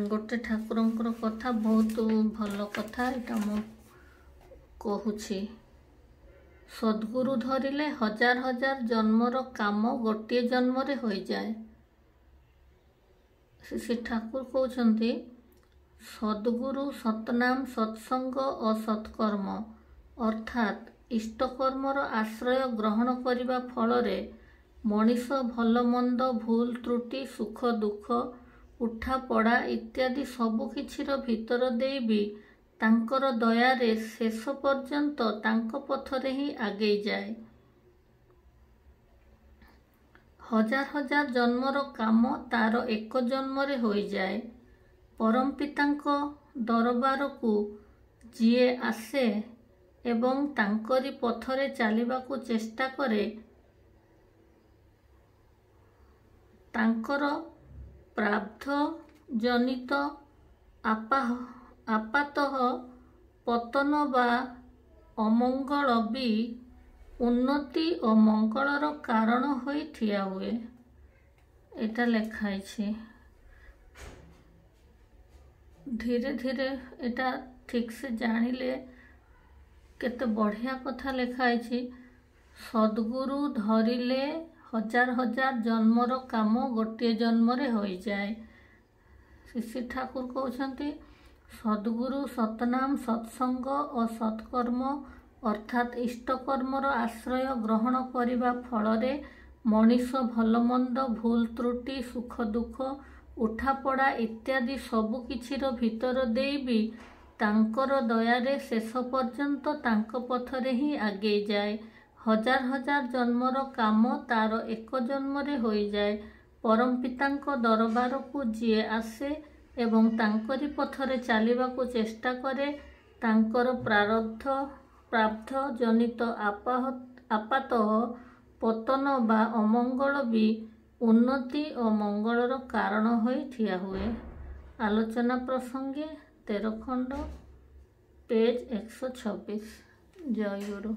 गोटे ठाकुरंकर कथा बहुत भल कथा एटा मु कहूची। सद्गुरु धरिले हजार हजार जन्मर काम गोटे जन्म रे हो जाए। श्री ठाकुर कहते सद्गुरु सतनाम सत्संग और सत्कर्म अर्थात इष्टकर्मर आश्रय ग्रहण करने फल मनीष भल मंद भूल त्रुटि सुख दुख उठा पड़ा इत्यादि सबकिछिर भितर दे भी तांकर दयारे शेष पर्यंत तांको पथरे ही आगे जाए। हजार हजार जन्मर काम तार एक जन्म रे हो जाए। परम पितांको दरबार को जीए आसे एवं तांकरी पथरे चलिबाकू चेष्टा करे तांकर प्रारब्ध जनित आपातः पतन बा अमंगल भी उन्नति और मंगलर कारण होई ठिया हुए। एटा लेखाई छे। धीरे धीरे एटा ठीक से जानिले केते बढ़िया कथा लेखाई छे। सद्गुरु धरिले हजार हजार जन्मर काम गोटे जन्म रे हो जाए। श्री ठाकुर कहते सद्गुरु सतनाम सत्संग और सत्कर्म अर्थात इष्टकर्मर आश्रय ग्रहण करने फल मनीष भल मंद भूल त्रुटि सुख दुख उठा पड़ा इत्यादि सबकिछिर भितर दे भी तांकर दयारे शेष पर्यंत तांको पथरे ही आगे जाए। हजार हजार जन्मर काम तार एक जन्म रे हो जाए। परम पितांको दरबार को जीए आसे एवं तांकरी पथरे चलिबाकू चेष्टा करे तांकर प्रारब्ध जनित आपातः पतन बा अमंगल भी उन्नति और मंगलर कारण होई ठिया हुए। आलोचना प्रसंगे 13 खंड पेज 126। जय गुरु।